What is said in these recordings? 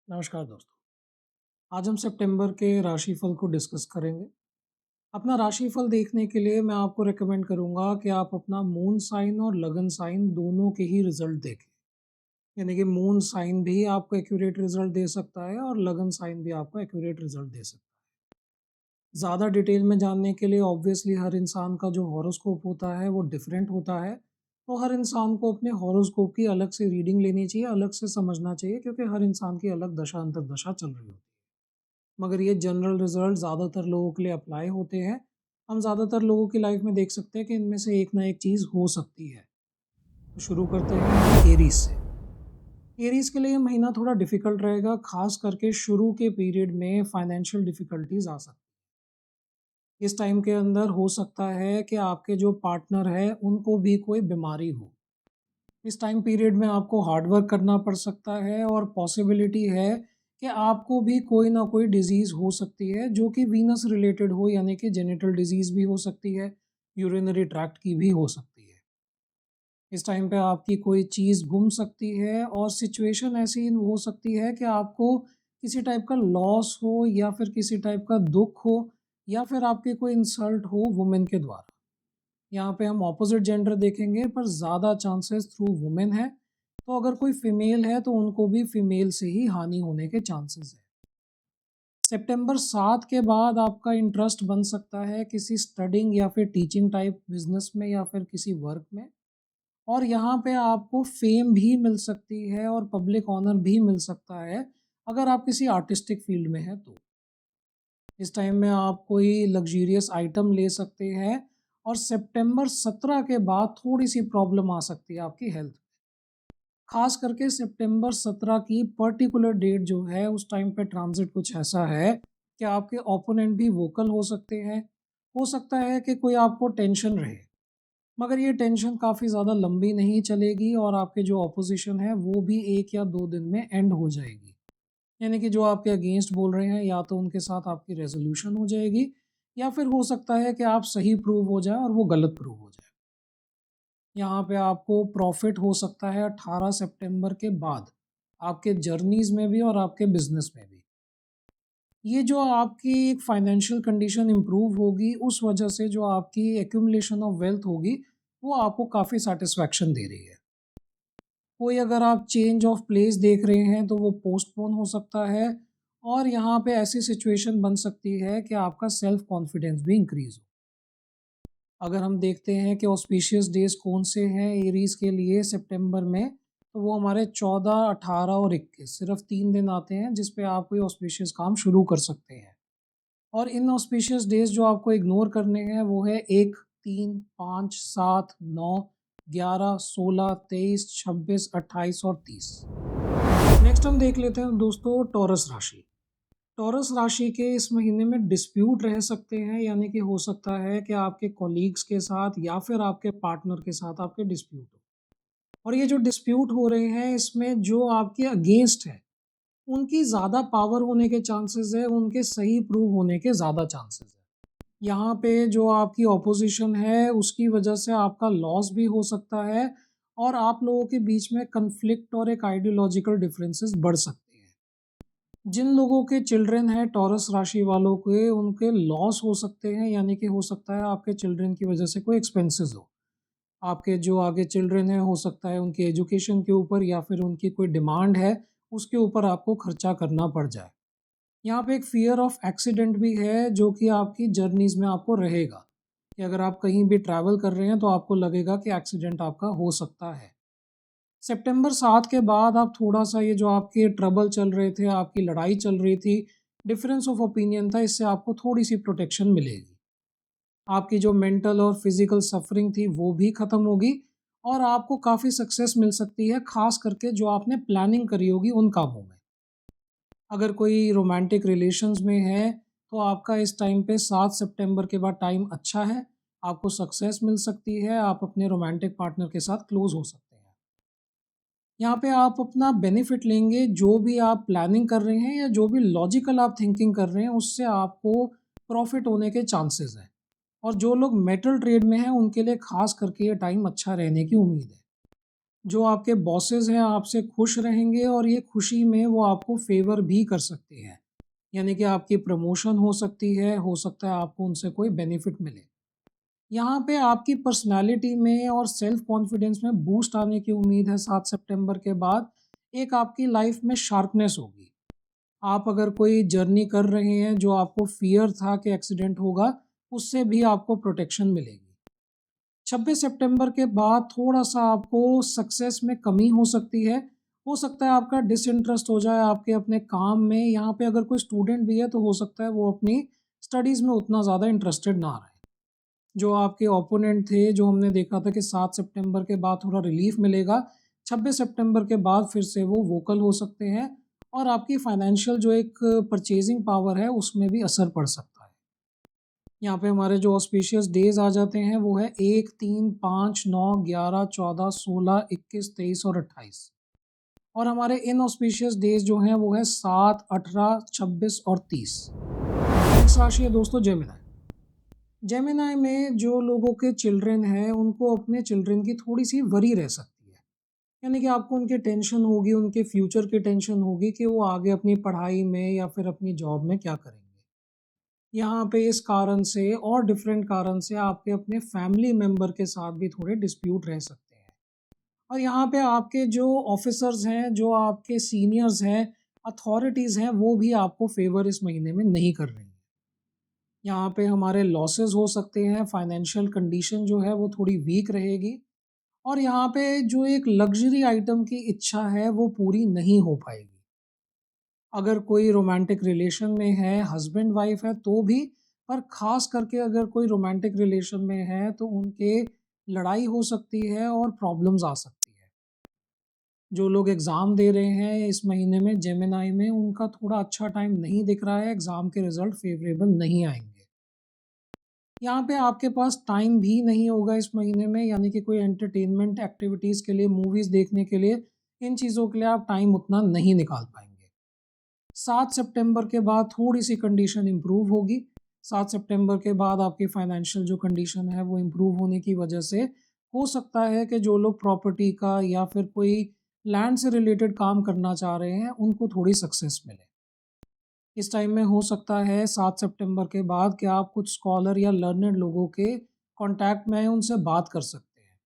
नमस्कार दोस्तों। आज हम सितंबर के राशिफल को डिस्कस करेंगे। अपना राशिफल देखने के लिए मैं आपको रेकमेंड करूंगा कि आप अपना मून साइन और लगन साइन दोनों के ही रिजल्ट देखें। यानी कि मून साइन भी आपको एक्यूरेट रिजल्ट दे सकता है और लगन साइन भी आपको एक्यूरेट रिजल्ट दे सकता है। ज़्यादा डिटेल में जानने के लिए ऑब्वियसली हर इंसान का जो हॉरोस्कोप होता है वो डिफरेंट होता है। तो हर इंसान को अपने हॉरोस्कोप की अलग से रीडिंग लेनी चाहिए, अलग से समझना चाहिए, क्योंकि हर इंसान की अलग दशा अंतर्दशा चल रही होती है। मगर ये जनरल रिजल्ट ज़्यादातर लोगों के लिए अप्लाई होते हैं। हम ज़्यादातर लोगों की लाइफ में देख सकते हैं कि इनमें से एक ना एक चीज़ हो सकती है। तो शुरू करते हैं हम एरीज से। एरीज के लिए ये महीना थोड़ा डिफिकल्ट रहेगा, खास करके शुरू के पीरियड में फाइनेंशियल डिफिकल्टीज आ सकती है। इस टाइम के अंदर हो सकता है कि आपके जो पार्टनर है उनको भी कोई बीमारी हो। इस टाइम पीरियड में आपको हार्ड वर्क करना पड़ सकता है और पॉसिबिलिटी है कि आपको भी कोई ना कोई डिजीज़ हो सकती है जो कि वीनस रिलेटेड हो, यानी कि जेनिटल डिजीज़ भी हो सकती है, यूरिनरी ट्रैक्ट की भी हो सकती है। इस टाइम पे आपकी कोई चीज़ गुम सकती है और सिचुएशन ऐसी हो सकती है कि आपको किसी टाइप का लॉस हो या फिर किसी टाइप का दुख हो या फिर आपके कोई इंसल्ट हो वुमेन के द्वारा। यहाँ पे हम ऑपोजिट जेंडर देखेंगे पर ज़्यादा चांसेस थ्रू वुमेन है। तो अगर कोई फीमेल है तो उनको भी फीमेल से ही हानि होने के चांसेस है। सितंबर 7 के बाद आपका इंटरेस्ट बन सकता है किसी स्टडिंग या फिर टीचिंग टाइप बिजनेस में या फिर किसी वर्क में। और यहाँ पे आपको फेम भी मिल सकती है और पब्लिक ऑनर भी मिल सकता है अगर आप किसी आर्टिस्टिक फील्ड में हैं तो। इस टाइम में आप कोई लग्जरियस आइटम ले सकते हैं। और सितंबर 17 के बाद थोड़ी सी प्रॉब्लम आ सकती है आपकी हेल्थ। खास करके सितंबर 17 की पर्टिकुलर डेट जो है उस टाइम पे ट्रांजिट कुछ ऐसा है कि आपके ओपोनेंट भी वोकल हो सकते हैं। हो सकता है कि कोई आपको टेंशन रहे, मगर ये टेंशन काफ़ी ज़्यादा लंबी नहीं चलेगी और आपके जो ऑपोजिशन है वो भी 1 या 2 दिन में एंड हो जाएगी। यानी कि जो आपके अगेंस्ट बोल रहे हैं या तो उनके साथ आपकी रेजोल्यूशन हो जाएगी या फिर हो सकता है कि आप सही प्रूव हो जाए और वो गलत प्रूव हो जाए। यहाँ पे आपको प्रॉफिट हो सकता है 18 सितंबर के बाद, आपके जर्नीज में भी और आपके बिजनेस में भी। ये जो आपकी एक फाइनेंशियल कंडीशन इम्प्रूव होगी उस वजह से जो आपकी एक्यूमुलेशन ऑफ वेल्थ होगी वो आपको काफ़ी सेटिस्फैक्शन दे रही है। कोई अगर आप चेंज ऑफ प्लेस देख रहे हैं तो वो पोस्टपोन हो सकता है। और यहाँ पे ऐसी सिचुएशन बन सकती है कि आपका सेल्फ कॉन्फिडेंस भी इंक्रीज हो। अगर हम देखते हैं कि ऑस्पिशियस डेज कौन से हैं एरीज के लिए सितंबर में, तो वो हमारे 14, 18 और 21 सिर्फ 3 दिन आते हैं जिस पे आप कोई ऑस्पिशियस काम शुरू कर सकते हैं। और इन ऑस्पिशियस डेज जो आपको इग्नोर करने हैं वो है 1, 3, 5, 7, 9, 11, 16, 23, 26, 28 और 30। नेक्स्ट हम देख लेते हैं दोस्तों टॉरस राशि। टॉरस राशि के इस महीने में डिस्प्यूट रह सकते हैं, यानी कि हो सकता है कि आपके कॉलीग्स के साथ या फिर आपके पार्टनर के साथ आपके डिस्प्यूट हो। और ये जो डिस्प्यूट हो रहे हैं इसमें जो आपके अगेंस्ट है उनकी ज़्यादा पावर होने के चांसेस है, उनके सही प्रूव होने के ज़्यादा चांसेस है। यहाँ पे जो आपकी ऑपोजिशन है उसकी वजह से आपका लॉस भी हो सकता है और आप लोगों के बीच में कन्फ्लिक्ट और एक आइडियोलॉजिकल डिफरेंसेस बढ़ सकते हैं। जिन लोगों के चिल्ड्रन हैं टॉरस राशि वालों के, उनके लॉस हो सकते हैं, यानी कि हो सकता है आपके चिल्ड्रन की वजह से कोई एक्सपेंसेस हो। आपके जो आगे चिल्ड्रन हैं हो सकता है उनकी एजुकेशन के ऊपर या फिर उनकी कोई डिमांड है उसके ऊपर आपको खर्चा करना पड़ जाए। यहाँ पे एक फ़ियर ऑफ एक्सीडेंट भी है जो कि आपकी जर्नीज़ में आपको रहेगा कि अगर आप कहीं भी ट्रैवल कर रहे हैं तो आपको लगेगा कि एक्सीडेंट आपका हो सकता है। सितंबर 7 के बाद आप थोड़ा-सा ये जो आपके ट्रबल चल रहे थे, आपकी लड़ाई चल रही थी, डिफरेंस ऑफ ओपिनियन था, इससे आपको थोड़ी-सी प्रोटेक्शन मिलेगी। आपकी जो मेंटल और फिज़िकल सफ़रिंग थी वो भी ख़त्म होगी और आपको काफ़ी सक्सेस मिल सकती है, ख़ास करके जो आपने प्लानिंग करी होगी उन कामों में। अगर कोई रोमांटिक रिलेशंस में है तो आपका इस टाइम पे 7 सितंबर के बाद टाइम अच्छा है, आपको सक्सेस मिल सकती है, आप अपने रोमांटिक पार्टनर के साथ क्लोज़ हो सकते हैं। यहाँ पे आप अपना बेनिफिट लेंगे, जो भी आप प्लानिंग कर रहे हैं या जो भी लॉजिकल आप थिंकिंग कर रहे हैं उससे आपको प्रॉफिट होने के चांसेस हैं। और जो लोग मेटल ट्रेड में हैं उनके लिए खास करके ये टाइम अच्छा रहने की उम्मीद है। जो आपके बॉसेस हैं आपसे खुश रहेंगे और ये खुशी में वो आपको फ़ेवर भी कर सकते हैं। यानी कि आपकी प्रमोशन हो सकती है, हो सकता है आपको उनसे कोई बेनिफिट मिले। यहाँ पे आपकी पर्सनैलिटी में और सेल्फ कॉन्फिडेंस में बूस्ट आने की उम्मीद है 7 सितंबर के बाद। एक आपकी लाइफ में शार्पनेस होगी। आप अगर कोई जर्नी कर रहे हैं जो आपको फ़ियर था कि एक्सीडेंट होगा, उससे भी आपको प्रोटेक्शन मिलेगी। 26 सितंबर के बाद थोड़ा-सा आपको सक्सेस में कमी हो सकती है। हो सकता है आपका डिसइंटरेस्ट हो जाए आपके अपने काम में। यहाँ पे अगर कोई स्टूडेंट भी है तो हो सकता है वो अपनी स्टडीज़ में उतना ज़्यादा इंटरेस्टेड ना रहे। जो आपके ओपोनेंट थे, जो हमने देखा था कि 7 सितंबर के बाद थोड़ा रिलीफ़ मिलेगा, 26 सितंबर के बाद फिर से वो वोकल हो सकते हैं और आपकी फाइनेंशियल जो एक परचेज़िंग पावर है, उसमें भी असर पड़ सकता है। यहाँ पे हमारे जो ऑस्पिशियस डेज़ आ जाते हैं, वो है 1, 3, 5, 9, 11, 14, 16, 21, 23 और 28 और हमारे इनऑस्पिशियस डेज़ जो हैं, वो है 7, 18, 26 और 30। नेक्स्ट राशि है दोस्तों जेमिनी। जेमिनी में जो लोगों के चिल्ड्रन हैं, उनको अपने चिल्ड्रन की थोड़ी-सी वरी रह सकती है। यानी कि आपको उनकी टेंशन होगी, उनके फ्यूचर की टेंशन होगी कि वो आगे अपनी पढ़ाई में या फिर अपनी जॉब में क्या करेंगे। यहाँ पे इस कारण से और डिफरेंट कारण से आपके अपने फैमिली मेंबर के साथ भी थोड़े डिस्प्यूट रह सकते हैं। और यहाँ पे आपके जो ऑफिसर्स हैं, जो आपके सीनियर्स हैं, अथॉरिटीज़ हैं, वो भी आपको फ़ेवर इस महीने में नहीं कर रही हैं। यहाँ पे हमारे लॉसेस हो सकते हैं, फाइनेंशियल कंडीशन जो है वो थोड़ी वीक रहेगी और यहाँ पे जो एक लग्ज़री आइटम की इच्छा है, वो पूरी नहीं हो पाएगी। अगर कोई रोमांटिक रिलेशन में है, हस्बैंड वाइफ है तो भी, पर ख़ास करके अगर कोई रोमांटिक रिलेशन में है तो उनके लड़ाई हो सकती है और प्रॉब्लम्स आ सकती है। जो लोग एग्ज़ाम दे रहे हैं इस महीने में जेमिनी में, उनका थोड़ा अच्छा टाइम नहीं दिख रहा है, एग्ज़ाम के रिज़ल्ट फ़ेवरेबल नहीं आएँगे। यहाँ पे आपके पास टाइम भी नहीं होगा इस महीने में, यानी कि कोई एंटरटेनमेंट एक्टिविटीज़ के लिए, मूवीज़ देखने के लिए, इन चीज़ों के लिए आप टाइम उतना नहीं निकाल पाएँगे। 7 सितंबर के बाद थोड़ी-सी कंडीशन इम्प्रूव होगी। 7 सितंबर के बाद आपकी फाइनेंशियल जो कंडीशन है वो इम्प्रूव होने की वजह से हो सकता है कि जो लोग प्रॉपर्टी का या फिर कोई लैंड से रिलेटेड काम करना चाह रहे हैं, उनको थोड़ी सक्सेस मिले। इस टाइम में हो सकता है 7 सितंबर के बाद कि आप कुछ स्कॉलर या लर्नड लोगों के कॉन्टैक्ट में आएँ, उनसे बात कर सकते हैं।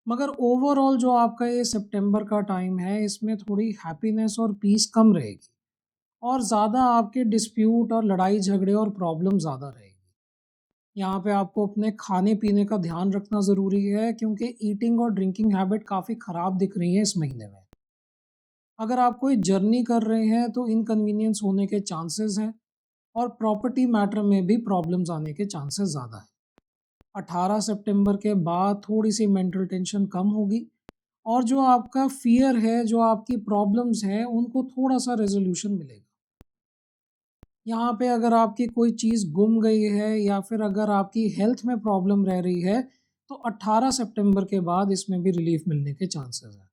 मगर ओवरऑल जो आपका ये सितंबर का टाइम है, इसमें थोड़ी हैप्पीनेस और पीस कम रहेगी। और ज़्यादा आपके डिस्प्यूट और लड़ाई झगड़े और प्रॉब्लम ज़्यादा रहेगी। यहाँ पे आपको अपने खाने-पीने का ध्यान रखना ज़रूरी है क्योंकि ईटिंग और ड्रिंकिंग हैबिट काफ़ी ख़राब दिख रही है इस महीने में। अगर आप कोई जर्नी कर रहे हैं तो इनकन्वीनियंस होने के चांसेस हैं और प्रॉपर्टी मैटर में भी प्रॉब्लम्स आने के चांसेस ज़्यादा हैं। 18 सितंबर के बाद थोड़ी-सी मेंटल टेंशन कम होगी और जो आपका फ़ियर है, जो आपकी प्रॉब्लम्स हैं, उनको थोड़ा-सा रेज़ोल्यूशन मिलेगा। यहाँ पे अगर आपकी कोई चीज़ गुम गई है या फिर अगर आपकी हेल्थ में प्रॉब्लम रह रही है, तो 18 सितंबर के बाद इसमें भी रिलीफ़ मिलने के चांसेस हैं।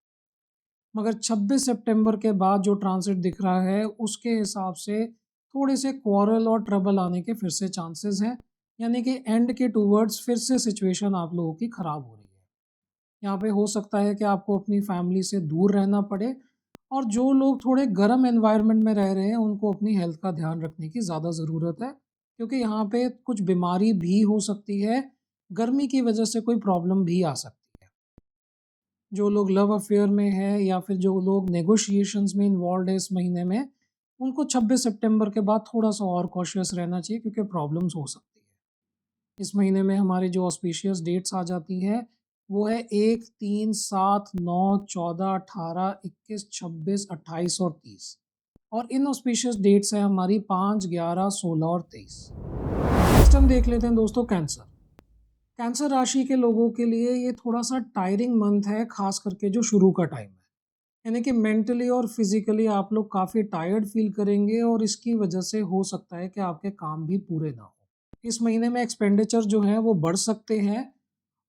मगर 26 सितंबर के बाद जो ट्रांज़िट दिख रहा है, उसके हिसाब से थोड़े से क्वारल और ट्रबल आने के फिर से चांसेस हैं। यानी कि एंड के टुवर्ड्स फिर से सिचुएशन आप लोगों की ख़राब हो रही है। यहाँ पे हो सकता है कि आपको अपनी फैमिली से दूर रहना पड़े और जो लोग थोड़े गर्म एनवायरनमेंट में रह रहे हैं, उनको अपनी हेल्थ का ध्यान रखने की ज़्यादा ज़रूरत है, क्योंकि यहाँ पे कुछ बीमारी भी हो सकती है, गर्मी की वजह से कोई प्रॉब्लम भी आ सकती है। जो लोग लव अफ़ेयर में हैं या फिर जो लोग नेगोशिएशंस में इन्वॉल्व्ड है इस महीने में, उनको 26 सितंबर के बाद थोड़ा-सा और कॉशियस रहना चाहिए क्योंकि प्रॉब्लम्स हो सकती है। इस महीने में हमारी जो ऑस्पिशियस डेट्स आ जाती हैं, वो है 1, 3, 7, 9, 14, 18, 21, 26, 28 और 30 और इनऑस्पिशियस डेट्स हैं हमारी 5, 11, 16 और 23। नेक्स्ट हम देख लेते हैं दोस्तों कैंसर। कैंसर राशि के लोगों के लिए ये थोड़ा-सा टायरिंग मंथ है, ख़ास करके जो शुरू का टाइम है। यानी कि मेंटली और फिज़िकली आप लोग काफ़ी टायर्ड फ़ील करेंगे और इसकी वजह से हो सकता है कि आपके काम भी पूरे ना हों। इस महीने में एक्सपेंडिचर जो हैं वो बढ़ सकते हैं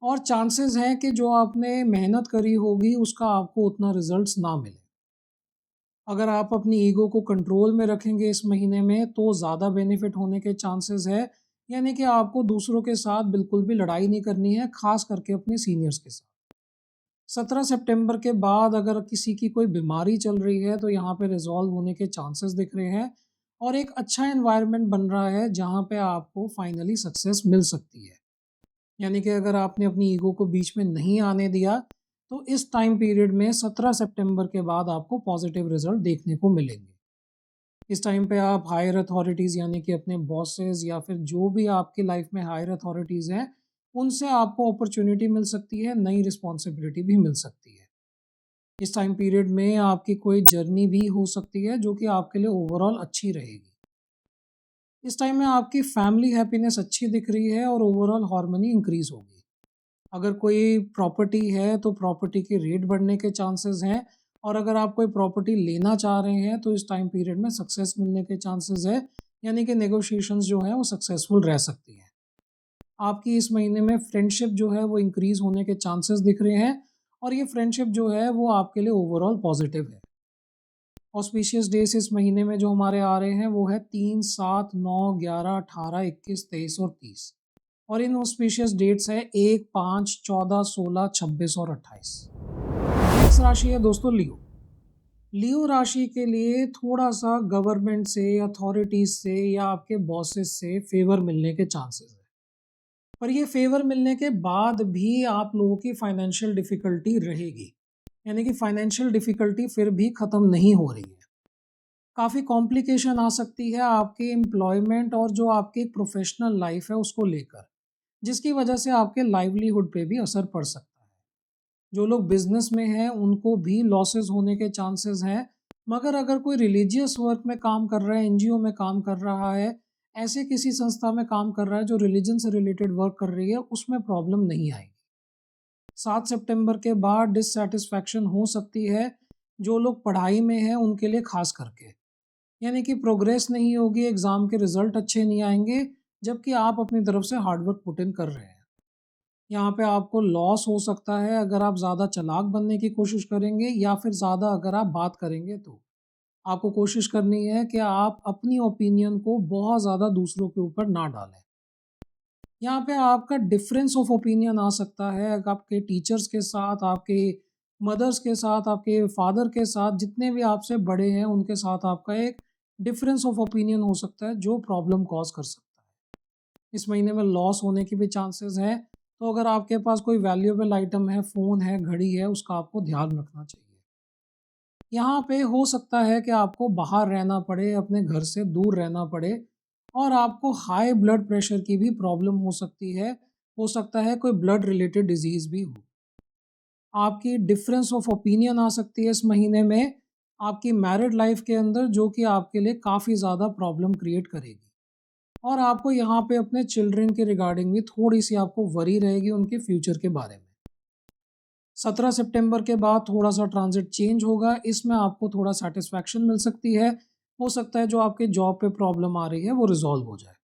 और चांसेस हैं कि जो आपने मेहनत करी होगी उसका आपको उतना रिजल्ट्स ना मिले। अगर आप अपनी ईगो को कंट्रोल में रखेंगे इस महीने में तो ज़्यादा बेनिफिट होने के चांसेस है। यानी कि आपको दूसरों के साथ बिल्कुल भी लड़ाई नहीं करनी है, ख़ास करके अपने सीनियर्स के साथ। 17 सितंबर के बाद अगर किसी की कोई बीमारी चल रही है तो यहाँ पे रिज़ॉल्व होने के चांसेस दिख रहे हैं और एक अच्छा एनवायरनमेंट बन रहा है जहाँ पे आपको फाइनली सक्सेस मिल सकती है। यानी कि अगर आपने अपनी ईगो को बीच में नहीं आने दिया, तो इस टाइम पीरियड में 17 सितंबर के बाद आपको पॉजिटिव रिज़ल्ट देखने को मिलेंगे। इस टाइम पे आप हायर अथॉरिटीज़ यानी कि अपने बॉसेस या फिर जो भी आपकी लाइफ में हायर अथॉरिटीज़ हैं, उनसे आपको अपॉर्च्युनिटी मिल सकती है, नई रिस्पॉन्सिबिलिटी भी मिल सकती है। इस टाइम पीरियड में आपकी कोई जर्नी भी हो सकती है जो कि आपके लिए ओवरऑल अच्छी रहेगी। इस टाइम में आपकी फैमिली हैप्पीनेस अच्छी दिख रही है और ओवरऑल हार्मनी इंक्रीज होगी। अगर कोई प्रॉपर्टी है तो प्रॉपर्टी की रेट बढ़ने के चांसेस हैं और अगर आप कोई प्रॉपर्टी लेना चाह रहे हैं तो इस टाइम पीरियड में सक्सेस मिलने के चांसेस है, यानी कि नेगोशिएशंस जो है वो सक्सेसफुल रह सकती हैं। आपकी इस महीने में फ्रेंडशिप जो है वो इंक्रीज होने के चांसेस दिख रहे हैं और ये फ्रेंडशिप जो है वो आपके लिए ओवरऑल पॉजिटिव है। ऑस्पिशियस डेज इस महीने में जो हमारे आ रहे हैं वो है 3, 7, 9, 11, 18, 21, 23 और 30। और इन ऑस्पिशियस डेट्स है 1, 5, 14, 16, 26 और 28। नेक्स्ट राशि है दोस्तों लियो। लियो राशि के लिए थोड़ा सा गवर्नमेंट से, अथॉरिटीज से या आपके बॉसेस से फेवर मिलने के चांसेस है। पर ये फेवर मिलने के बाद भी आप लोगों की फाइनेंशियल डिफिकल्टी रहेगी, यानी कि फाइनेंशियल डिफिकल्टी फिर भी ख़त्म नहीं हो रही है। काफ़ी कॉम्प्लिकेशन आ सकती है आपके एम्प्लॉयमेंट और जो आपकी एक प्रोफेशनल लाइफ है उसको लेकर, जिसकी वजह से आपके लाइवलीहुड पे भी असर पड़ सकता है। जो लोग बिजनेस में हैं उनको भी लॉसेस होने के चांसेस हैं, मगर अगर कोई रिलीजियस वर्क में काम कर रहा है, एनजीओ में काम कर रहा है, ऐसे किसी संस्था में काम कर रहा है जो रिलीजन से रिलेटेड वर्क कर रही है, उसमें प्रॉब्लम नहीं आएगी। 7 सितंबर के बाद डिससैटिस्फैक्शन हो सकती है, जो लोग पढ़ाई में हैं उनके लिए खास करके, यानी कि प्रोग्रेस नहीं होगी, एग्ज़ाम के रिज़ल्ट अच्छे नहीं आएँगे, जबकि आप अपनी तरफ से हार्ड वर्क पुट इन कर रहे हैं। यहाँ पे आपको लॉस हो सकता है अगर आप ज़्यादा चालाक बनने की कोशिश करेंगे या फिर ज़्यादा अगर आप बात करेंगे तो। आपको कोशिश करनी है कि आप अपनी ओपिनियन को बहुत ज़्यादा दूसरों के ऊपर ना डालें। यहाँ पे आपका डिफरेंस ऑफ ओपिनियन आ सकता है आपके टीचर्स के साथ, आपके मदर्स के साथ, आपके फादर के साथ, जितने भी आपसे बड़े हैं उनके साथ आपका एक डिफरेंस ऑफ ओपिनियन हो सकता है जो प्रॉब्लम कॉज कर सकता है। इस महीने में लॉस होने की भी चांसेस हैं, तो अगर आपके पास कोई वैल्यूएबल आइटम है, फ़ोन है, घड़ी है, उसका आपको ध्यान रखना चाहिए। यहाँ पे हो सकता है कि आपको बाहर रहना पड़े, अपने घर से दूर रहना पड़े और आपको हाई ब्लड प्रेशर की भी प्रॉब्लम हो सकती है। हो सकता है कोई ब्लड रिलेटेड डिज़ीज़ भी हो। आपकी डिफरेंस ऑफ ओपिनियन आ सकती है इस महीने में आपकी मैरिड लाइफ के अंदर, जो कि आपके लिए काफ़ी ज़्यादा प्रॉब्लम क्रिएट करेगी। और आपको यहाँ पे अपने चिल्ड्रन के रिगार्डिंग भी थोड़ी-सी आपको वरी रहेगी उनके फ्यूचर के बारे में। 17 सितंबर के बाद थोड़ा-सा ट्रांज़िट चेंज होगा, इसमें आपको थोड़ा सैटिस्फैक्शन मिल सकती है। हो सकता है जो आपके जॉब पे प्रॉब्लम आ रही है वो रिज़ॉल्व हो जाए।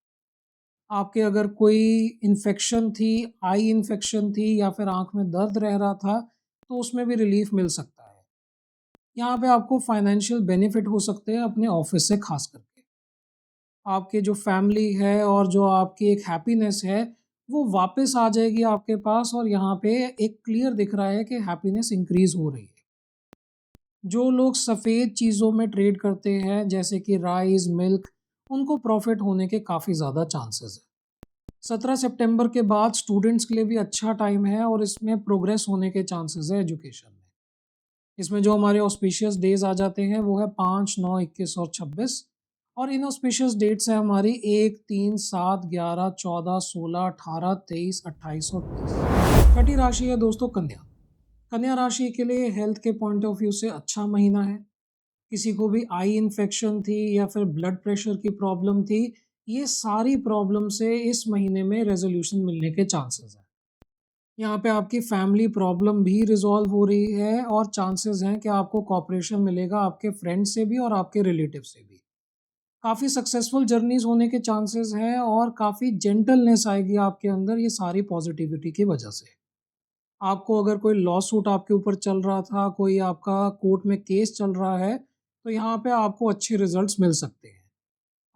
आपके अगर कोई इन्फेक्शन थी, आई इन्फेक्शन थी या फिर आँख में दर्द रह रहा था, तो उसमें भी रिलीफ़ मिल सकता है। यहाँ पे आपको फाइनेंशियल बेनिफिट हो सकते हैं अपने ऑफ़िस से ख़ास करके। आपके जो फैमिली है और जो आपकी एक हैप्पीनेस है, वो वापस आ जाएगी आपके पास और यहाँ पे एक क्लियर दिख रहा है कि हैप्पीनेस इंक्रीज़ हो रही है। जो लोग सफ़ेद चीज़ों में ट्रेड करते हैं जैसे कि राइस, मिल्क, उनको प्रॉफ़िट होने के काफ़ी ज़्यादा चांसेस हैं। 17 सितंबर के बाद स्टूडेंट्स के लिए भी अच्छा टाइम है और इसमें प्रोग्रेस होने के चांसेस है एजुकेशन में। इसमें जो हमारे ऑस्पिशियस डेज़ आ जाते हैं वो है 5, 9, 21 और 26। और इनऑस्पिशियस डेट्स है हमारी 1, 3, 7, 11, 14, 16, 18, 23, 28 और 30। छठी राशि है दोस्तों कन्या। कन्या राशि के लिए हेल्थ के पॉइंट ऑफ व्यू से अच्छा महीना है। किसी को भी आई इन्फेक्शन थी या फिर ब्लड प्रेशर की प्रॉब्लम थी, ये सारी प्रॉब्लम से इस महीने में रेजोल्यूशन मिलने के चांसेस हैं। यहाँ पे आपकी फैमिली प्रॉब्लम भी रिजॉल्व हो रही है और चांसेस हैं कि आपको कॉपरेशन मिलेगा आपके फ्रेंड से भी और आपके रिलेटिव से भी। काफ़ी सक्सेसफुल जर्नीज होने के चांसेस हैं और काफ़ी जेंटलनेस आएगी आपके अंदर ये सारी पॉजिटिविटी की वजह से। आपको अगर कोई लॉ सूट आपके ऊपर चल रहा था, कोई आपका कोर्ट में केस चल रहा है, तो यहाँ पे आपको अच्छे रिजल्ट्स मिल सकते हैं।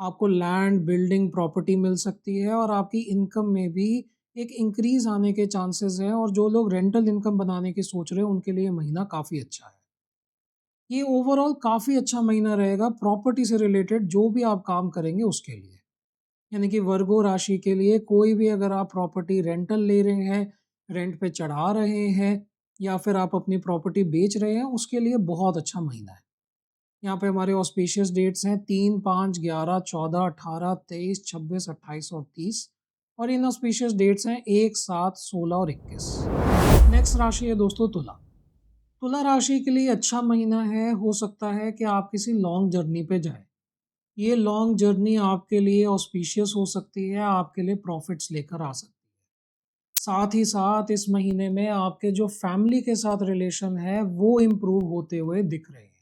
आपको लैंड, बिल्डिंग, प्रॉपर्टी मिल सकती है और आपकी इनकम में भी एक इंक्रीज़ आने के चांसेस हैं और जो लोग रेंटल इनकम बनाने की सोच रहे हैं, उनके लिए ये महीना काफ़ी अच्छा है। ये ओवरऑल काफ़ी अच्छा महीना रहेगा प्रॉपर्टी से रिलेटेड जो भी आप काम करेंगे उसके लिए। यानी कि वर्गो राशि के लिए कोई भी अगर आप प्रॉपर्टी रेंटल ले रहे हैं, रेंट पे चढ़ा रहे हैं या फिर आप अपनी प्रॉपर्टी बेच रहे हैं, उसके लिए बहुत अच्छा महीना है। यहाँ पे हमारे ऑस्पिशियस डेट्स हैं 3, 5, 11, 14, 18, 23, 26, 28 और 30 और इनऑस्पिशियस डेट्स हैं 1, 7, 16 और 21। नेक्स्ट राशि है दोस्तों तुला। तुला राशि के लिए अच्छा महीना है, हो सकता है कि आप किसी लॉन्ग जर्नी पे जाएँ। ये लॉन्ग जर्नी आपके लिए ऑस्पिशियस हो सकती है, आपके लिए प्रॉफ़िट्स लेकर आ सकती है। साथ ही साथ इस महीने में आपके जो फैमिली के साथ रिलेशन है, वो इम्प्रूव होते हुए दिख रहे हैं।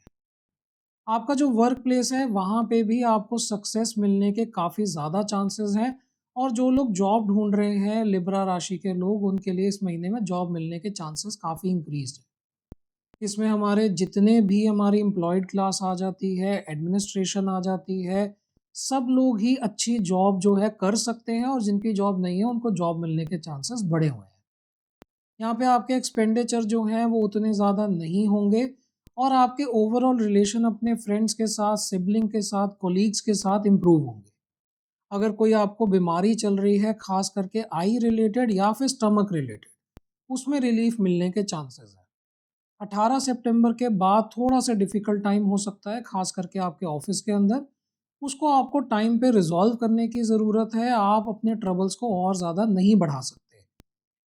आपका जो वर्क प्लेस है, वहाँ पे भी आपको सक्सेस मिलने के काफ़ी ज़्यादा चांसेस हैं और जो लोग जॉब ढूँढ रहे हैं, लिब्रा राशि के लोग, उनके लिए इस महीने में जॉब मिलने के चांसेस काफ़ी इंक्रीज़्ड हैं। इसमें हमारे जितने भी हमारी एम्प्लॉयड क्लास आ जाती है, एडमिनिस्ट्रेशन आ जाती है, सब लोग ही अच्छी जॉब जो है कर सकते हैं और जिनकी जॉब नहीं है, उनको जॉब मिलने के चांसेस बढ़े हुए हैं। यहाँ पे आपके एक्सपेंडिचर जो हैं वो उतने ज़्यादा नहीं होंगे और आपके ओवरऑल रिलेशन अपने फ्रेंड्स के साथ, सिबलिंग के साथ, कोलीग्स के साथ इम्प्रूव होंगे। अगर कोई आपको बीमारी चल रही है, ख़ास करके आई रिलेटेड या फिर स्टमक रिलेटेड, उसमें रिलीफ मिलने के चांसेस हैं। 18 सितंबर के बाद थोड़ा-सा डिफ़िकल्ट टाइम हो सकता है, ख़ास करके आपके ऑफ़िस के अंदर। उसको आपको टाइम पे रिज़ॉल्व करने की ज़रूरत है, आप अपने ट्रबल्स को और ज़्यादा नहीं बढ़ा सकते।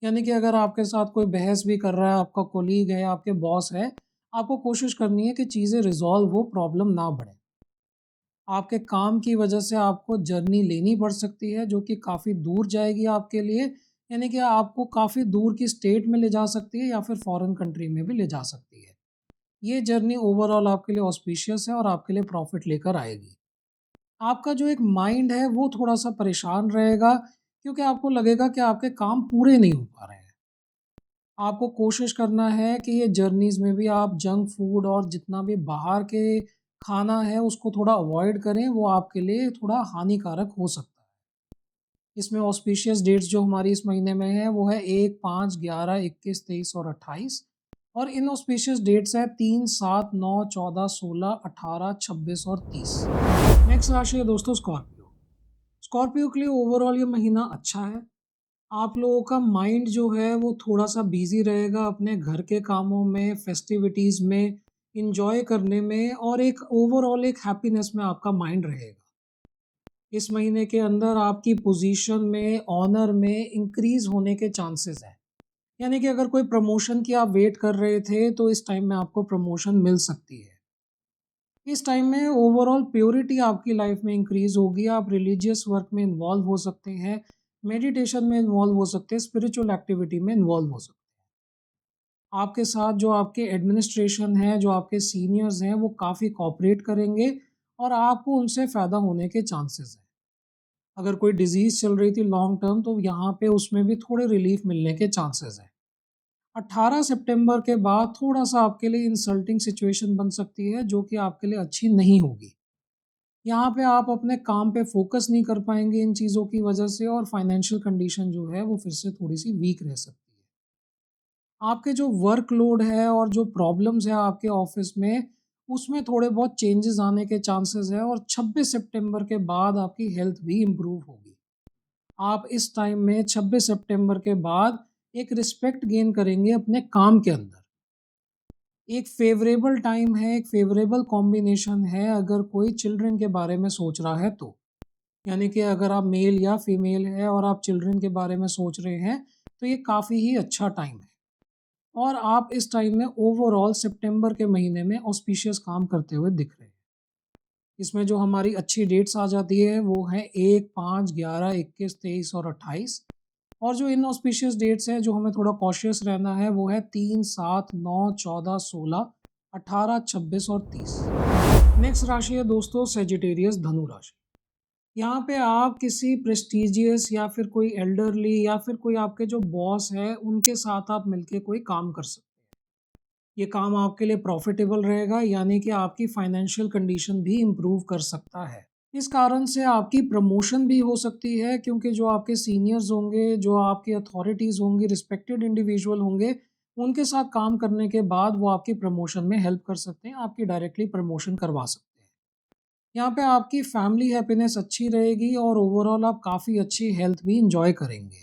यानी कि अगर आपके साथ कोई बहस भी कर रहा है, आपका कोलीग है, आपके बॉस है, आपको कोशिश करनी है कि चीज़ें रिज़ॉल्व हो, प्रॉब्लम ना बढ़े। आपके काम की वजह से आपको जर्नी लेनी पड़ सकती है, जो कि काफ़ी दूर जाएगी आपके लिए, यानी कि आपको काफ़ी दूर की स्टेट में ले जा सकती है या फिर फ़ॉरेन कंट्री में भी ले जा सकती है। ये जर्नी ओवरऑल आपके लिए ऑस्पिशियस है और आपके लिए प्रॉफ़िट लेकर आएगी। आपका जो एक माइंड है, वो थोड़ा-सा परेशान रहेगा क्योंकि आपको लगेगा कि आपके काम पूरे नहीं हो पा रहे हैं। आपको कोशिश करना है कि ये जर्नीज़ में भी आप जंक फूड और जितना भी बाहर के खाना है उसको थोड़ा अवॉइड करें, वो आपके लिए थोड़ा हानिकारक हो सकता है। इसमें ऑस्पिशियस डेट्स जो हमारी इस महीने में है वो है 1, 5, 11, 21, 23 और 28 और इनऑस्पिशियस डेट्स है 3, 7, 9, 14, 16, 18, 26 और 30। नेक्स्ट राशि है दोस्तों स्कॉर्पियो। स्कॉर्पियो के लिए ओवरऑल ये महीना अच्छा है। आप लोगों का माइंड जो है वो थोड़ा-सा बिज़ी रहेगा अपने घर के कामों में, फेस्टिविटीज़ में, एन्जॉय करने में और एक ओवरऑल एक हैप्पीनेस में आपका माइंड रहेगा। इस महीने के अंदर आपकी पोज़ीशन में, ऑनर में इंक्रीज़ होने के चांसेस हैं। यानी कि अगर कोई प्रमोशन की आप वेट कर रहे थे, तो इस टाइम में आपको प्रमोशन मिल सकती है। इस टाइम में ओवरऑल प्योरिटी आपकी लाइफ में इंक्रीज़ होगी, आप रिलीजियस वर्क में इन्वॉल्व हो सकते हैं, मेडिटेशन में इन्वॉल्व हो सकते हैं, स्पिरिचुअल एक्टिविटी में इन्वॉल्व हो सकते हैं। आपके साथ जो आपके एडमिनिस्ट्रेशन है, जो आपके सीनियर्स हैं, वो काफ़ी कोऑपरेट करेंगे और आपको उनसे फ़ायदा होने के चांसेस हैं। अगर कोई डिज़ीज़ चल रही थी लॉन्ग टर्म, तो यहाँ पे उसमें भी थोड़े रिलीफ़ मिलने के चांसेस हैं। 18 सितंबर के बाद थोड़ा-सा आपके लिए इंसल्टिंग सिचुएशन बन सकती है, जो कि आपके लिए अच्छी नहीं होगी। यहाँ पे आप अपने काम पे फ़ोकस नहीं कर पाएँगे इन चीज़ों की वजह से और फाइनेंशियल कंडीशन जो है वो फिर से थोड़ी-सी वीक रह सकती है। आपके जो वर्कलोड है और जो प्रॉब्लम्स हैं आपके ऑफ़िस में, उसमें थोड़े बहुत चेंजेज़ आने के चांसेस हैं और 26 सितंबर के बाद आपकी हेल्थ भी इम्प्रूव होगी। आप इस टाइम में 26 सितंबर के बाद एक रिस्पेक्ट गेन करेंगे अपने काम के अंदर। एक फ़ेवरेबल टाइम है, एक फ़ेवरेबल कॉम्बिनेशन है अगर कोई चिल्ड्रन के बारे में सोच रहा है तो। यानी कि अगर आप मेल या फीमेल है और आप चिल्ड्रन के बारे में सोच रहे हैं, तो ये काफ़ी ही अच्छा टाइम है। और आप इस टाइम में ओवरऑल सितंबर के महीने में ऑस्पिशियस काम करते हुए दिख रहे हैं। इसमें जो हमारी अच्छी डेट्स आ जाती है वो हैं 1, 5, 11, 21, 23 और 28 और जो इनऑस्पिशियस डेट्स हैं जो हमें थोड़ा कॉशियस रहना है वो है 3, 7, 9, 14, 16, 18, 26 और 30। नेक्स्ट राशि है दोस्तों सेजिटेरियस धनु राशि। यहाँ पे आप किसी प्रेस्टिजियस या फिर कोई एल्डरली या फिर कोई आपके जो बॉस है उनके साथ आप मिलके कोई काम कर सकते हैं। ये काम आपके लिए प्रॉफिटेबल रहेगा यानी कि आपकी फाइनेंशियल कंडीशन भी इम्प्रूव कर सकता है। इस कारण से आपकी प्रमोशन भी हो सकती है क्योंकि जो आपके सीनियर्स होंगे, जो आपके अथॉरिटीज़ होंगी, रिस्पेक्टेड इंडिविजुअल होंगे, उनके साथ काम करने के बाद वो आपकी प्रमोशन में हेल्प कर सकते हैं, आपकी डायरेक्टली प्रमोशन करवा सकते हैं। यहाँ पे आपकी फैमिली हैप्पीनेस अच्छी रहेगी और ओवरऑल आप काफ़ी अच्छी हेल्थ भी एन्जॉय करेंगे।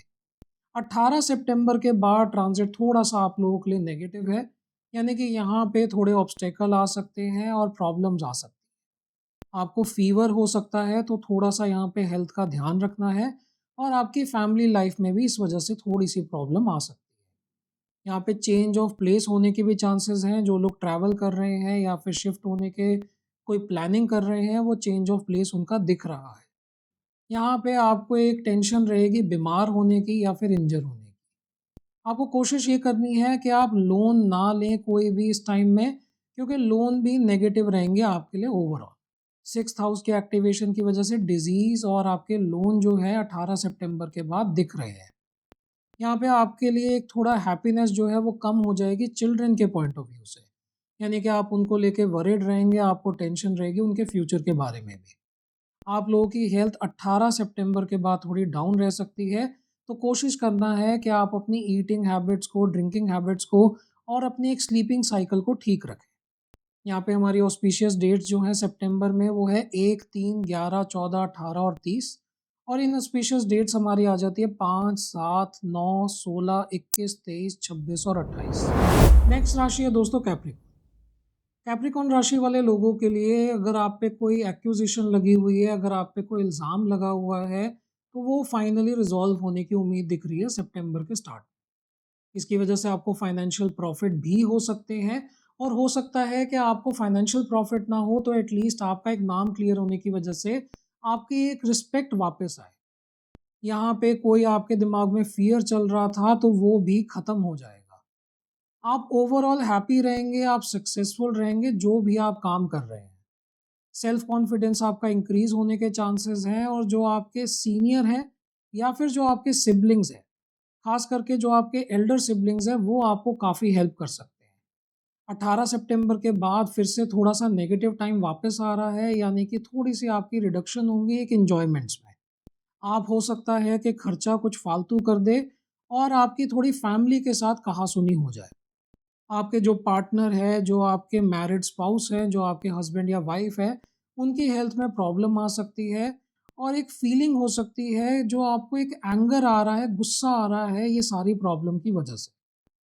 18 सितंबर के बाद ट्रांज़िट थोड़ा-सा आप लोगों के लिए नेगेटिव है, यानी कि यहाँ पे थोड़े ऑब्स्टेकल आ सकते हैं और प्रॉब्लम्स आ सकती हैं। आपको फ़ीवर हो सकता है, तो थोड़ा-सा यहाँ पे हेल्थ का ध्यान रखना है और आपकी फैमिली लाइफ़ में भी इस वजह से थोड़ी-सी प्रॉब्लम आ सकती है। यहाँ पे चेंज ऑफ प्लेस होने के भी चांसेस हैं, जो लोग ट्रैवल कर रहे हैं या फिर शिफ्ट होने के कोई प्लानिंग कर रहे हैं, वो चेंज ऑफ प्लेस उनका दिख रहा है। यहाँ पे आपको एक टेंशन रहेगी बीमार होने की या फिर इंजर होने की। आपको कोशिश ये करनी है कि आप लोन ना लें कोई भी इस टाइम में, क्योंकि लोन भी नेगेटिव रहेंगे आपके लिए ओवरऑल। 6th हाउस के एक्टिवेशन की वजह से डिज़ीज़ और आपके लोन जो है 18 सितंबर के बाद दिख रहे हैं। यहाँ पे आपके लिए एक थोड़ा हैप्पीनेस जो है वो कम हो जाएगी चिल्ड्रन के पॉइंट ऑफ व्यू से। यानी कि आप उनको लेके वरिड रहेंगे, आपको टेंशन रहेगी उनके फ्यूचर के बारे में भी। आप लोगों की हेल्थ 18 सितंबर के बाद थोड़ी डाउन रह सकती है, तो कोशिश करना है कि आप अपनी ईटिंग हैबिट्स को, ड्रिंकिंग हैबिट्स को और अपनी एक स्लीपिंग साइकिल को ठीक रखें। यहाँ पे हमारी ऑस्पिशियस डेट्स जो हैं सितंबर में वो है 1, 3, 11, 14, 18 और 30 और इनऑस्पिशियस डेट्स हमारी आ जाती है 5, 7, 9, 16, 21, 23, 26 और 28। नेक्स्ट राशि है दोस्तों कैप्रिकॉर्न। कैप्रिकॉर्न राशि वाले लोगों के लिए अगर आप पे कोई एक्यूज़ेशन लगी हुई है, अगर आप पे कोई इल्ज़ाम लगा हुआ है, तो वो फाइनली रिज़ॉल्व होने की उम्मीद दिख रही है सितंबर के स्टार्ट। इसकी वजह से आपको फाइनेंशियल प्रॉफ़िट भी हो सकते हैं और हो सकता है कि आपको फाइनेंशियल प्रॉफ़िट ना हो तो एटलीस्ट आपका एक नाम क्लियर होने की वजह से आपकी एक रिस्पेक्ट वापस आए। यहाँ पे कोई आपके दिमाग में फ़ियर चल रहा था तो वो भी ख़त्म हो जाएगा। आप ओवरऑल हैप्पी रहेंगे, आप सक्सेसफुल रहेंगे जो भी आप काम कर रहे हैं। सेल्फ कॉन्फिडेंस आपका इंक्रीज़ होने के चांसेस हैं और जो आपके सीनियर हैं या फिर जो आपके सिबलिंग्स हैं, ख़ास करके जो आपके एल्डर सिबलिंग्स हैं, वो आपको काफ़ी हेल्प कर सकते हैं। 18 सितंबर के बाद फिर से थोड़ा-सा नेगेटिव टाइम वापस आ रहा है, यानी कि थोड़ी-सी आपकी रिडक्शन होंगी एक एन्जॉयमेंट्स में। आप हो सकता है कि खर्चा कुछ फ़ालतू कर दें और आपकी थोड़ी फैमिली के साथ कहा-सुनी हो जाए। आपके जो पार्टनर है, जो आपके मैरिड स्पाउस हैं, जो आपके हस्बैंड या वाइफ़ है, उनकी हेल्थ में प्रॉब्लम आ सकती है और एक फीलिंग हो सकती है जो आपको एक एंगर आ रहा है, गुस्सा आ रहा है, ये सारी प्रॉब्लम की वजह से।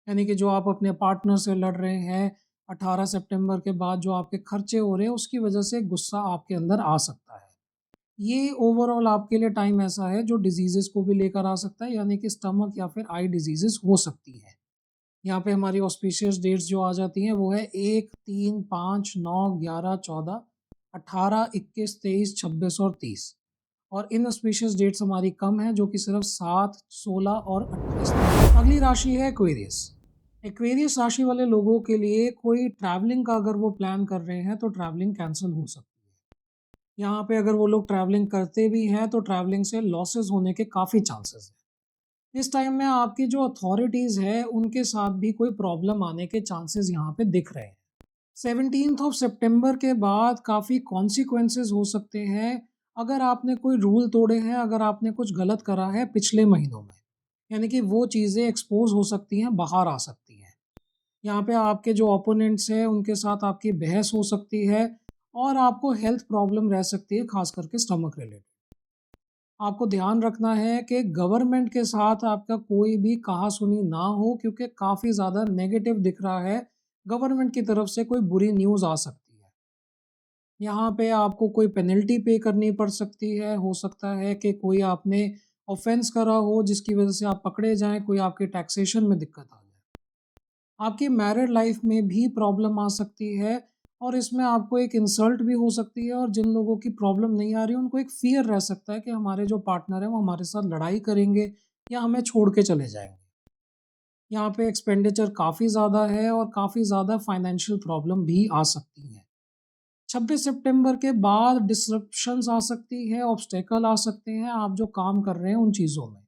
यानी कि जो आप अपने पार्टनर से लड़ रहे हैं, 18 सितंबर के बाद जो आपके खर्चे हो रहे हैं, उसकी वजह से गुस्सा आपके अंदर आ सकता है। ये ओवरऑल आपके लिए टाइम ऐसा है जो डिज़ीज़ेज़ को भी लेकर आ सकता है, यानी कि स्टमक या फिर आई डिज़ीज़ेज़ हो सकती हैं। यहाँ पे हमारी ऑस्पिशियस डेट्स जो आ जाती हैं वो है 1, 3, 5, 9, 11, 14, 18, 21, 23, 26 और 30 और इनऑस्पिशियस डेट्स हमारी कम हैं जो कि सिर्फ 7, 16 और 28। अगली राशि है एक्वेरियस। एक्वेरियस राशि वाले लोगों के लिए कोई ट्रैवलिंग का अगर वो प्लान कर रहे हैं तो ट्रैवलिंग कैंसल हो सकती है। यहाँ पे अगर वो लोग ट्रैवलिंग करते भी हैं तो ट्रैवलिंग से लॉसेस होने के काफ़ी चांसेस हैं। इस टाइम में आपकी जो अथॉरिटीज़ है उनके साथ भी कोई प्रॉब्लम आने के चांसेस यहाँ पे दिख रहे हैं। 17th ऑफ सितंबर के बाद काफ़ी कॉन्सिक्वेंसेस हो सकते हैं अगर आपने कोई रूल तोड़े हैं, अगर आपने कुछ गलत करा है पिछले महीनों में। यानी कि वो चीज़ें एक्सपोज़ हो सकती हैं, बाहर आ सकती हैं। यहाँ पे आपके जो ओपोनेंट्स हैं उनके साथ आपकी बहस हो सकती है और आपको हेल्थ प्रॉब्लम रह सकती है, ख़ास करके स्टमक रिलेटेड। आपको ध्यान रखना है कि गवर्नमेंट के साथ आपका कोई भी कहा-सुनी ना हो क्योंकि काफ़ी ज़्यादा नेगेटिव दिख रहा है। गवर्नमेंट की तरफ से कोई बुरी न्यूज़ आ सकती है। यहाँ पे आपको कोई पेनल्टी पे करनी पड़ सकती है। हो सकता है कि कोई आपने ऑफ़ेंस करा हो जिसकी वज़ह से आप पकड़े जाएँ, कोई आपके टैक्सेशन में दिक्कत आ जाए। आपकी मैरिड लाइफ़ में भी प्रॉब्लम आ सकती है और इसमें आपको एक इंसल्ट भी हो सकती है और जिन लोगों की प्रॉब्लम नहीं आ रही है, उनको एक फ़ियर रह सकता है कि हमारे जो पार्टनर हैं, वो हमारे साथ लड़ाई करेंगे या हमें छोड़ के चले जाएँगे। यहाँ पे एक्सपेंडिचर काफ़ी ज़्यादा है और काफ़ी ज़्यादा फाइनेंशियल प्रॉब्लम भी आ सकती हैं। 26 सितंबर के बाद डिसरप्शंस आ सकती है, ऑब्स्टेकल आ सकते हैं, आप जो काम कर रहे हैं उन चीज़ों में।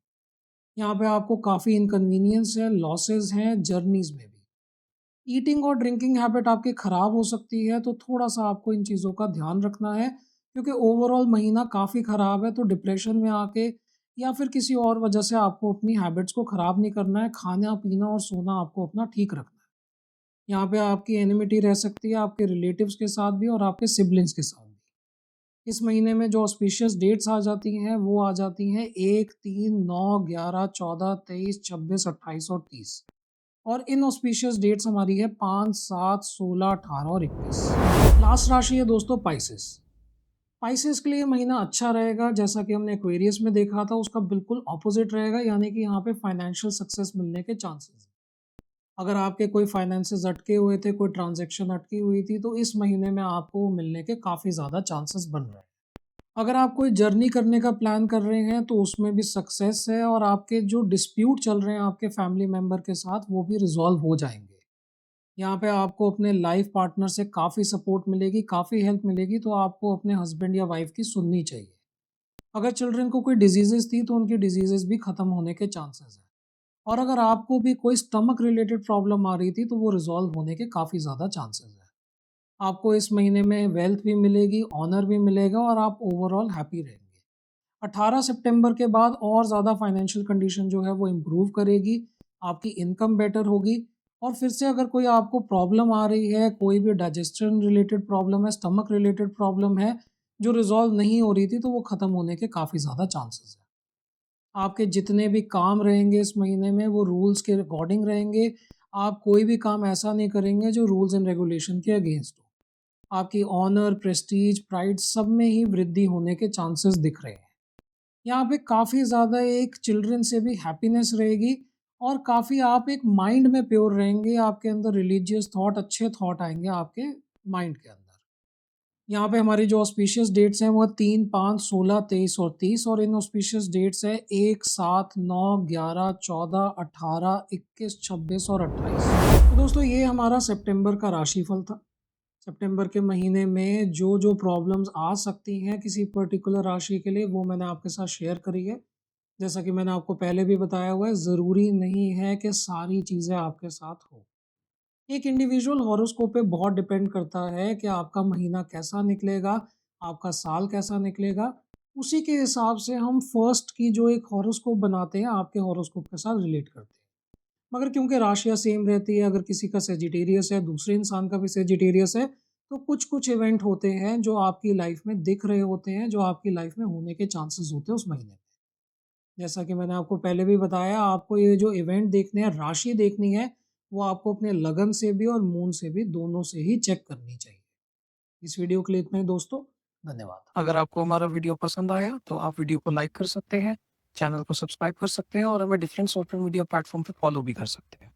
यहाँ पे आपको काफ़ी इनकन्वीनियंस है, लॉसेस हैं, जर्नीज़ में भी। ईटिंग और ड्रिंकिंग हैबिट आपकी ख़राब हो सकती है, तो थोड़ा-सा आपको इन चीज़ों का ध्यान रखना है। क्योंकि ओवरऑल महीना काफ़ी ख़राब है, तो डिप्रेशन में आके या फिर किसी और वजह से आपको अपनी हैबिट्स को ख़राब नहीं करना है, खाना-पीना और सोना आपको अपना ठीक रखना है। यहाँ पे आपकी एनिमिटी रह सकती है आपके रिलेटिव्स के साथ भी और आपके सिबलिंग्स के साथ भी। इस महीने में जो ऑस्पिशियस डेट्स आ जाती हैं, वो आ जाती हैं 1, 3, 9, 11, 14, 23, 26, 28 और 30। और इनऑस्पिशियस डेट्स हमारी है 5, 7, 16, 18 और 21। लास्ट राशि है दोस्तों पाइसेस। पाइसेस के लिए महीना अच्छा रहेगा, जैसा कि हमने एक्वेरियस में देखा था, उसका बिल्कुल ऑपोजिट रहेगा, यानी कि यहाँ पे फाइनेंशियल सक्सेस मिलने के चांसेस हैं। अगर आपके कोई फाइनेंसेस अटके हुए थे, कोई ट्रांजैक्शन अटकी हुई थी, तो इस महीने में आपको वो मिलने के काफ़ी ज़्यादा चांसेस बन रहे हैं। अगर आप कोई जर्नी करने का प्लान कर रहे हैं, तो उसमें भी सक्सेस है और आपके जो डिस्प्यूट चल रहे हैं आपके फैमिली मेंबर के साथ, वो भी रिज़ॉल्व हो जाएँगे। यहाँ पे आपको अपने लाइफ पार्टनर से काफ़ी सपोर्ट मिलेगी, काफ़ी हेल्प मिलेगी, तो आपको अपने हस्बैंड या वाइफ की सुननी चाहिए। अगर चिल्ड्रन को कोई डिजीज़ेज़ थी, तो उनकी डिजीज़ेज़ भी ख़त्म होने के चांसेस हैं। और अगर आपको भी कोई स्टमक रिलेटेड प्रॉब्लम आ रही थी, तो वो रिज़ॉल्व होने के काफ़ी ज़्यादा चांसेस हैं। आपको इस महीने में वेल्थ भी मिलेगी, ऑनर भी मिलेगा और आप ओवरऑल हैप्पी रहेंगे। 18 सितंबर के बाद और ज़्यादा फाइनेंशियल कंडीशन जो है वो इम्प्रूव करेगी, आपकी इनकम बेटर होगी और फिर से अगर कोई आपको प्रॉब्लम आ रही है, कोई भी डाइजेशन रिलेटेड प्रॉब्लम है, स्टमक रिलेटेड प्रॉब्लम है, जो रिज़ॉल्व नहीं हो रही थी, तो वो ख़त्म होने के काफ़ी ज़्यादा चांसेस हैं। आपके जितने भी काम रहेंगे इस महीने में वो रूल्स के अकॉर्डिंग रहेंगे। आप कोई भी काम ऐसा नहीं करेंगे जो रूल्स एंड रेगुलेशन के अगेंस्ट हो। आपकी ऑनर, प्रेस्टीज, प्राइड सब में ही वृद्धि होने के चांसेस दिख रहे हैं। यहाँ पे काफ़ी ज़्यादा एक चिल्ड्रन से भी हैप्पीनेस रहेगी और काफ़ी आप एक माइंड में प्योर रहेंगे, आपके अंदर रिलीजियस थॉट, अच्छे थॉट आएँगे आपके माइंड के अंदर। यहाँ पे हमारी जो ऑस्पिशियस डेट्स हैं वो 3, 5, 16, 23 और 30 और इनऑस्पिशियस डेट्स हैं 1, 7, 9, 11, 14, 18, 21, 26 और 28। तो दोस्तों ये हमारा सितंबर का राशिफल था। सितंबर के महीने में जो प्रॉब्लम्स आ सकती हैं किसी पर्टिकुलर राशि के लिए वो मैंने आपके साथ शेयर करी है। जैसा कि मैंने आपको पहले भी बताया हुआ है, ज़रूरी नहीं है कि सारी चीज़ें आपके साथ हो। एक इंडिविजुअल हॉरोस्कोप पे बहुत डिपेंड करता है कि आपका महीना कैसा निकलेगा, आपका साल कैसा निकलेगा। उसी के हिसाब से हम फर्स्ट की जो एक हॉरोस्कोप बनाते हैं, आपके हॉरोस्कोप के साथ रिलेट करते हैं। मगर क्योंकि राशियाँ सेम रहती है, अगर किसी का सेजिटेरियस है, दूसरे इंसान का भी सेजिटेरियस है, तो कुछ-कुछ इवेंट होते हैं जो आपकी लाइफ में दिख रहे होते हैं, जो आपकी लाइफ में होने के चांसेस होते हैं उस महीने में। जैसा कि मैंने आपको पहले भी बताया, आपको ये जो इवेंट देखने हैं, राशि देखनी है, वो आपको अपने लगन से भी और मून से भी, दोनों से ही चेक करनी चाहिए। इस वीडियो के लिए इतना ही दोस्तों, धन्यवाद। अगर आपको हमारा वीडियो पसंद आया, तो आप वीडियो को लाइक कर सकते हैं, चैनल को सब्सक्राइब कर सकते हैं और हमें डिफरेंट सोशल मीडिया प्लेटफ़ॉर्म पे फॉलो भी कर सकते हैं।